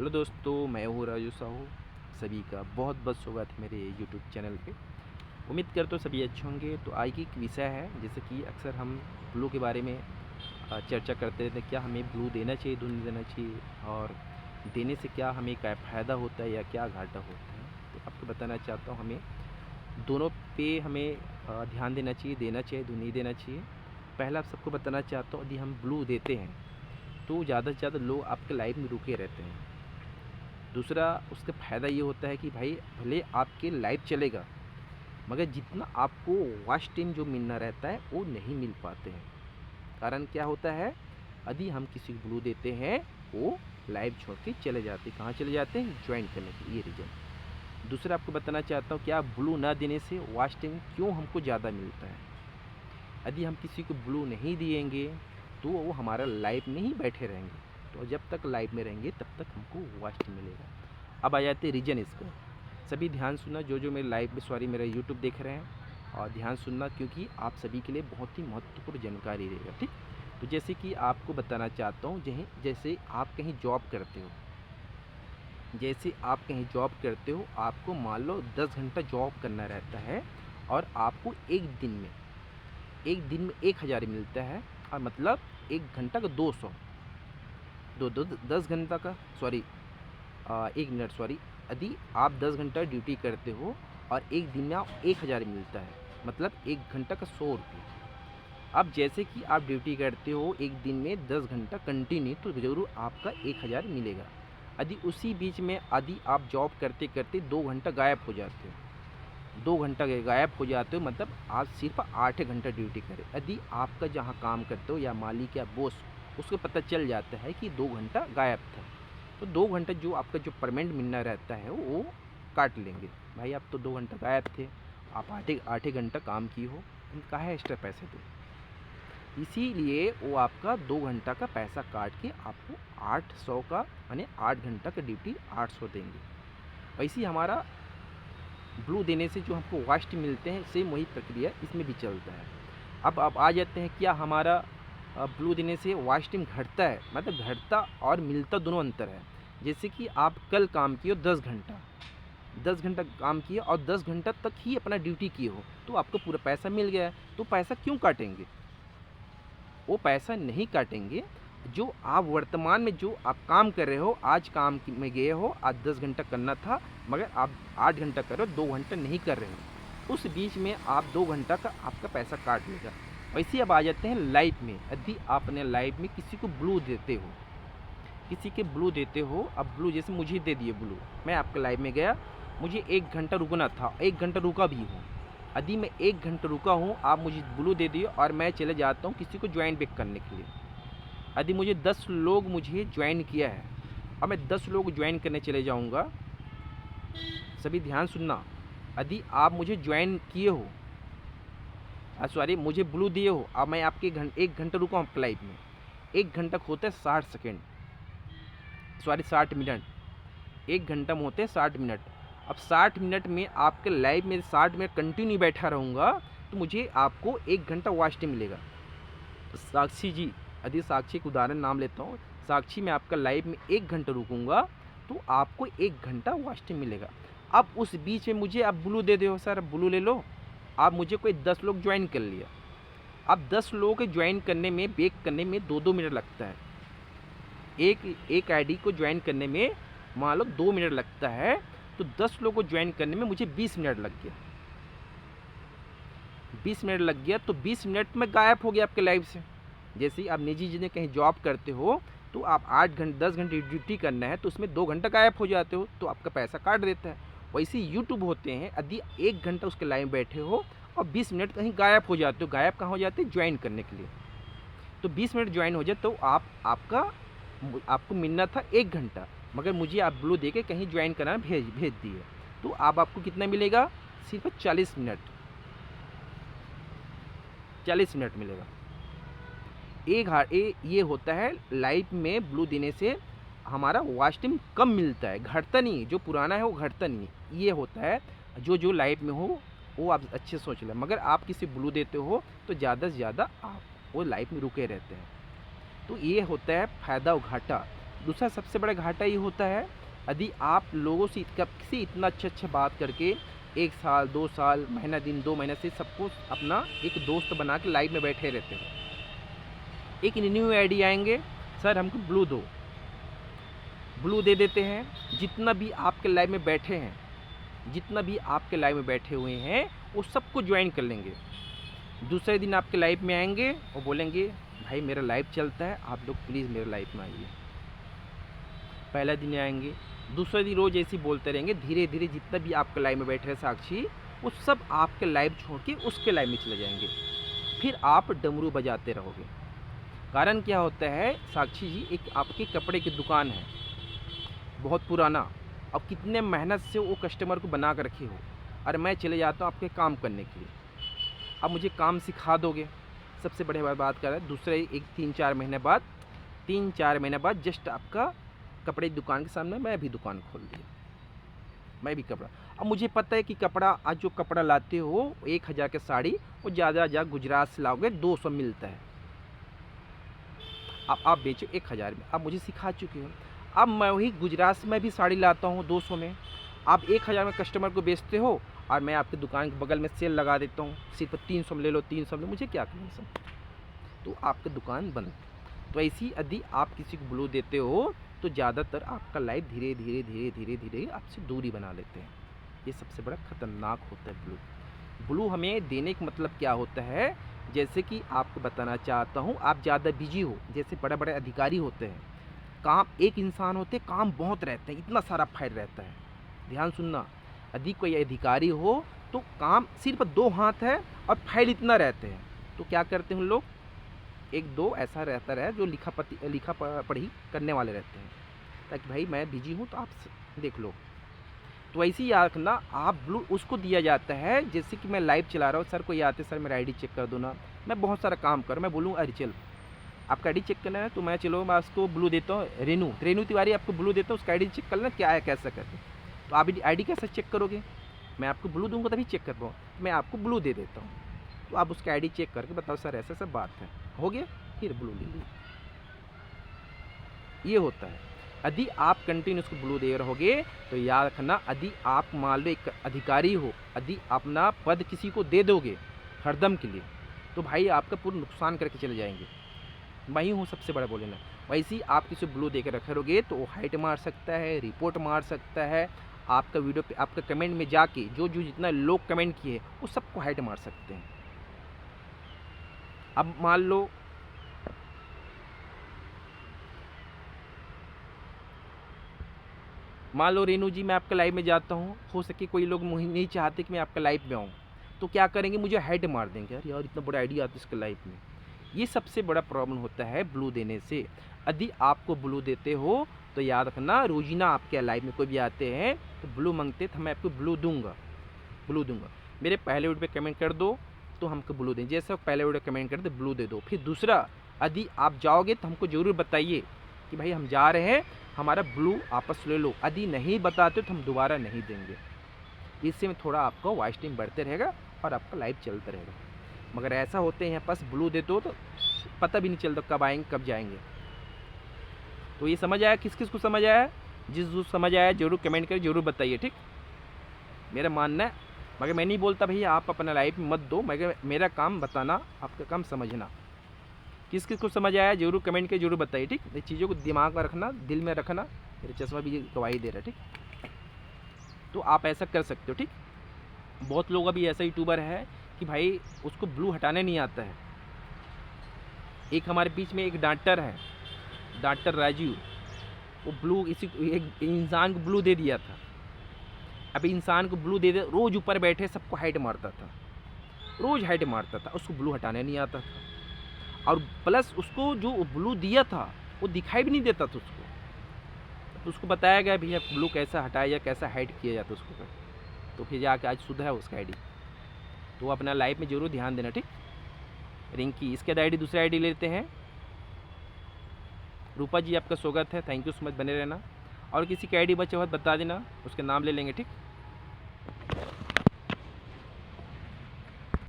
Hello दोस्तों, मैं हूँ राजू साहू। सभी का बहुत बहुत स्वागत है मेरे यूट्यूब चैनल पे। उम्मीद करता हूँ सभी अच्छे होंगे। तो आज की एक विषय है, जैसे कि अक्सर हम ब्लू के बारे में चर्चा करते रहते हैं। क्या हमें ब्लू देना चाहिए, दूध नहीं देना चाहिए, और देने से क्या हमें क्या फ़ायदा होता है या क्या घाटा होता है। तो आपको बताना चाहता हूँ, हमें दोनों पे हमें ध्यान देना चाहिए, देना चाहिए, दूध नहीं देना चाहिए। पहला आप सबको बताना चाहता हूँ, यदि हम ब्लू देते हैं तो ज़्यादा से ज़्यादा लोग आपके लाइफ में रुके रहते हैं। दूसरा, उसका फ़ायदा ये होता है कि भाई भले आपकी लाइफ चलेगा, मगर जितना आपको वॉच टाइम जो मिलना रहता है वो नहीं मिल पाते हैं। कारण क्या होता है, यदि हम किसी को ब्लू देते हैं वो लाइफ छोड़ के चले जाते हैं। कहाँ चले जाते हैं? ज्वाइन करने के लिए। ये रीज़न। दूसरा आपको बताना चाहता हूँ, क्या ब्लू ना देने से वॉच टाइम क्यों हमको ज़्यादा मिलता है। यदि हम किसी को ब्लू नहीं दिएंगे तो वो हमारा लाइफ में ही बैठे रहेंगे। तो जब तक लाइफ में रहेंगे तब तक हमको वॉच टाइम मिलेगा। अब आ जाते हैं रीजन इसका। सभी ध्यान सुनना, जो मेरे लाइव में मेरा यूट्यूब देख रहे हैं, और ध्यान सुनना, क्योंकि आप सभी के लिए बहुत ही महत्वपूर्ण जानकारी रहेगा। ठीक। तो जैसे कि आपको बताना चाहता हूँ, जैसे आप कहीं जॉब करते हो, आपको मान लो 10 घंटा जॉब करना रहता है, और आपको एक दिन में 1,000 मिलता है। और मतलब 1 घंटा का 200, दो दो 10 घंटा का, सॉरी 1 मिनट, सॉरी। यदि आप 10 घंटा ड्यूटी करते हो और एक दिन में आप 1,000 मिलता है, मतलब 1 घंटा का 100 रुपये। अब जैसे कि आप ड्यूटी करते हो एक दिन में 10 घंटा कंटिन्यू, तो ज़रूर आपका 1,000 मिलेगा। यदि उसी बीच में यदि आप जॉब करते करते 2 घंटा गायब हो जाते हो, 2 घंटा गायब हो जाते हो, मतलब आप सिर्फ 8 घंटा ड्यूटी करें। यदि आपका जहाँ काम करते हो या मालिक या बॉस, उसको पता चल जाता है कि 2 घंटा गायब था, तो 2 घंटा जो आपका जो पेमेंट मिलना रहता है वो काट लेंगे। भाई आप तो 2 घंटा गायब थे, आप आठे घंटा काम किए हो, तुम काहे एक्स्ट्रा पैसे दो। इसीलिए वो आपका 2 घंटा का पैसा काट के आपको 800 का, यानी 8 घंटा का ड्यूटी 800 देंगे। वैसे ही हमारा ब्लू देने से जो हमको वास्ट मिलते हैं, सेम वही प्रक्रिया इसमें भी चलता है। अब आ जाते हैं, क्या हमारा ब्लू देने से वास्ट टाइम घटता है? मतलब घटता और मिलता दोनों अंतर है। जैसे कि आप कल काम किए हो 10 घंटा, 10 घंटा काम किए और 10 घंटा तक ही अपना ड्यूटी किए हो, तो आपको पूरा पैसा मिल गया है। तो पैसा क्यों काटेंगे? वो पैसा नहीं काटेंगे। जो आप वर्तमान में जो आप काम कर रहे हो, आज काम में गए हो, आज 10 घंटा करना था, मगर आप 8 घंटा कर रहे हो, 2 घंटा नहीं कर रहे हो, उस बीच में आप 2 घंटा का आपका पैसा काट लेगा। वैसे अब आ जाते हैं लाइफ में। यदि आप अपने लाइफ में किसी को ब्लू देते हो, अब ब्लू जैसे मुझे दे दिए ब्लू, मैं आपके लाइफ में गया, मुझे 1 घंटा रुकना था, 1 घंटा रुका भी हूँ। यदि मैं 1 घंटा रुका हूँ, आप मुझे ब्लू दे दिए और मैं चले जाता हूँ किसी को ज्वाइन बैक करने के लिए। यदि मुझे 10 लोग मुझे ज्वाइन किया है और मैं 10 लोग ज्वाइन करने चले जाऊंगा, सभी ध्यान सुनना। यदि आप मुझे ज्वाइन किए हो, सॉरी मुझे ब्लू दिए हो, अब मैं आपके 1 घंटा रुका हूँ आपके लाइफ में, 1 घंटा होता है 60 सेकेंड, सॉरी 60 मिनट। 1 घंटा में होते हैं 60 मिनट। अब 60 मिनट में आपके लाइफ में 60 मिनट कंटिन्यू बैठा रहूँगा, तो मुझे आपको 1 घंटा वॉच टाइम मिलेगा। साक्षी जी, यदि साक्षी का उदाहरण नाम लेता हूँ, साक्षी में आपका लाइफ में 1 घंटा रुकूंगा, तो आपको 1 घंटा वॉच टाइम मिलेगा। अब उस बीच में मुझे आप ब्लू दे दो, सर ब्लू ले लो, आप मुझे कोई 10 लोग ज्वाइन कर लिया। अब 10 लोगों के ज्वाइन करने में, बेक करने में 2-2 मिनट लगता है। एक आईडी को ज्वाइन करने में मान लो 2 मिनट लगता है, तो 10 लोगों को ज्वाइन करने में मुझे 20 मिनट लग गया। 20 मिनट लग गया, तो 20 मिनट में गायब हो गया आपके लाइफ से। जैसे ही आप निजी जिन्हें कहीं जॉब करते हो, तो आप 8 घंटे 10 घंटे ड्यूटी करना है, तो उसमें 2 घंटा गायब हो जाते हो, तो आपका पैसा काट देता है। वैसे यूट्यूब होते हैं, यदि 1 घंटा उसके लाइन बैठे हो और 20 मिनट कहीं गायब हो जाते हो, गायब कहाँ हो जाते हैं? ज्वाइन करने के लिए। तो 20 मिनट ज्वाइन हो जाए, तो आपको मिलना था 1 घंटा, मगर मुझे आप ब्लू दे के कहीं ज्वाइन कराना भेज दिए, तो अब आपको कितना मिलेगा? सिर्फ 40 मिनट मिलेगा। ये होता है लाइफ में ब्लू देने से हमारा वॉच टाइम कम मिलता है, घटता नहीं है। जो पुराना है वो घटता नहीं है। ये होता है, जो लाइफ में हो वो आप अच्छे सोच लें। मगर आप किसी ब्लू देते हो तो ज़्यादा से ज़्यादा आप वो लाइफ में रुके रहते हैं। तो ये होता है फ़ायदा और घाटा। दूसरा सबसे बड़ा घाटा ये होता है, यदि आप लोगों से किसी इतना अच्छे बात करके 1 साल 2 साल महीना दिन 2 महीने से सबको अपना एक दोस्त बना के लाइव में बैठे रहते हो, एक न्यू आईडी आएंगे, सर हमको ब्लू दो, ब्लू दे देते हैं। जितना भी आपके लाइव में बैठे हैं, जितना भी आपके लाइव में बैठे हुए हैं वो सबको ज्वाइन कर लेंगे। दूसरे दिन आपके लाइव में आएंगे और बोलेंगे भाई मेरा लाइव चलता है, आप लोग प्लीज़ मेरे लाइव में आइए। पहला दिन आएंगे, दूसरे दिन रोज़ ऐसे ही बोलते रहेंगे। धीरे धीरे जितना भी आपके लाइव में बैठे हैं साक्षी, वो सब आपके लाइव छोड़ के उसके लाइव में चले जाएंगे। फिर आप डमरू बजाते रहोगे। कारण क्या होता है साक्षी जी, एक आपके कपड़े की दुकान है बहुत पुराना, अब कितने मेहनत से वो कस्टमर को बना कर रखे हो, और मैं चले जाता हूँ आपके काम करने के लिए, अब मुझे काम सिखा दोगे। सबसे बड़ी बात कर रहा है। दूसरे एक 3-4 महीने बाद जस्ट आपका कपड़े की दुकान के सामने मैं भी दुकान खोल दिया, मैं भी कपड़ा। अब मुझे पता है कि कपड़ा, आज जो कपड़ा लाते हो 1000 की साड़ी, वो ज़्यादा गुजरात से लाओगे 200 मिलता है, अब आप बेचो 1000 में। अब मुझे सिखा चुके हो, अब मैं वही गुजरात में भी साड़ी लाता हूँ 200 में, आप 1000 में कस्टमर को बेचते हो, और मैं आपकी दुकान के बगल में सेल लगा देता हूँ, सिर्फ 300 में ले लो, 300 में, मुझे क्या करना सब, तो आपकी दुकान बंद। तो ऐसी यदि आप किसी को ब्लू देते हो तो ज़्यादातर आपका लाइफ धीरे धीरे आपसे दूरी बना लेते हैं। ये सबसे बड़ा खतरनाक होता है ब्लू। ब्लू हमें देने का मतलब क्या होता है, जैसे कि आपको बताना चाहता हूँ, आप ज़्यादा बिजी हो, जैसे बड़े बड़े अधिकारी होते हैं, काम एक इंसान होते, काम बहुत रहते हैं, इतना सारा फाइल रहता है। ध्यान सुनना, यदि कोई अधिकारी हो तो काम सिर्फ 2 हाथ है और फाइल इतना रहते हैं, तो क्या करते हैं उन लोग, 1-2 ऐसा रहता है जो लिखा पढ़ी करने वाले रहते हैं, ताकि भाई मैं बिजी हूँ तो आप देख लो। तो ऐसे ही याद रखना, आप ब्लू उसको दिया जाता है, जैसे कि मैं लाइव चला रहा हूँ, सर कोई आते, सर मेरा आईडी चेक कर दो ना, मैं बहुत सारा काम कर, मैं बोलूँ अरे चल आपका आईडी चेक करना है, तो मैं चलो मैं उसको ब्लू देता हूँ, रेनू तिवारी आपको ब्लू देता हूँ, उसका आईडी चेक करना क्या है कैसा करते, तो आप आईडी कैसे चेक करोगे, मैं आपको ब्लू दूंगा तभी चेक कर पाऊँ, मैं आपको ब्लू दे देता हूँ, तो आप उसका आईडी चेक करके बताओ सर ऐसा सब बात है, हो गया, फिर ब्लू ले लीजिए। ये होता है। यदि आप कंटिन्यू उसको ब्लू दे रहोगे तो याद रखना, यदि आप मान लो एक अधिकारी हो, यदि अपना पद किसी को दे दोगे हरदम के लिए, तो भाई आपका पूरा नुकसान करके चले जाएंगे। मैं ही हूँ सबसे बड़ा बोले ना। वैसे ही आप किसी ब्लू दे कर रखोगे तो वो हाइट मार सकता है, रिपोर्ट मार सकता है, आपका वीडियो पे आपका कमेंट में जाके जो जितना लोग कमेंट किए वो सबको हाइट मार सकते हैं। अब मान लो रेनू जी मैं आपके लाइव में जाता हूँ, हो सके कोई लोग नहीं चाहते कि मैं आपके लाइव में आऊँ, तो क्या करेंगे, मुझे हाइट मार देंगे, यार इतना बड़ा आइडिया आता है इसके लाइव में। ये सबसे बड़ा प्रॉब्लम होता है ब्लू देने से। यदि आपको ब्लू देते हो तो याद रखना, रोजीना आपके लाइव में कोई भी आते हैं तो ब्लू मांगते, तो मैं आपको ब्लू दूंगा। मेरे पहले वीडियो पे कमेंट कर दो तो हमको ब्लू दें, जैसे पहले वीडियो कमेंट कर दो ब्लू दे दो। फिर दूसरा, यदि आप जाओगे तो हमको ज़रूर बताइए कि भाई हम जा रहे हैं, हमारा ब्लू आपस ले लो। यदि नहीं बताते तो हम दोबारा नहीं देंगे। इससे में थोड़ा आपका वॉइस टाइम बढ़ते रहेगा और आपका लाइव चलता रहेगा। मगर ऐसा होते हैं बस ब्लू दे दो तो पता भी नहीं चलता कब आएंगे कब जाएंगे। तो ये समझ आया, किस किस को समझ आया, जिस समझ आया जरूर कमेंट कर जरूर बताइए, ठीक। मेरा मानना है, मगर मैं नहीं बोलता भैया आप अपना लाइव मत दो, मगर मेरा काम बताना, आपका काम समझना। किस किस को समझ आया जरूर कमेंट के जरूर बताइए, ठीक। ये चीज़ों को दिमाग में रखना, दिल में रखना। मेरे चश्मा भी गवाही दे रहा है, ठीक। तो आप ऐसा कर सकते हो, ठीक। बहुत लोग अभी ऐसा यूट्यूबर है कि भाई उसको ब्लू हटाने नहीं आता है। एक हमारे बीच में एक डॉक्टर है, डॉक्टर राजीव, वो ब्लू एक इंसान को ब्लू दे दिया था। अभी इंसान को ब्लू दे दे, रोज़ ऊपर बैठे सबको हाइट मारता था, रोज़ हाइट मारता था, उसको ब्लू हटाने नहीं आता था। और प्लस उसको जो ब्लू दिया था वो दिखाई भी नहीं देता था उसको। तो उसको बताया गया भैया ब्लू कैसा हटाया या कैसा हाइड किया जाता उसको, तो फिर जाके आज सुधरा है उसका आईडी। तो अपना लाइफ में जरूर ध्यान देना, ठीक। रिंकी, इसके आईडी दूसरा आईडी लेते हैं। रूपा जी आपका स्वागत है, थैंक यू सो मच, बने रहना। और किसी की आईडी बचे हो बता देना, उसके नाम ले लेंगे, ठीक।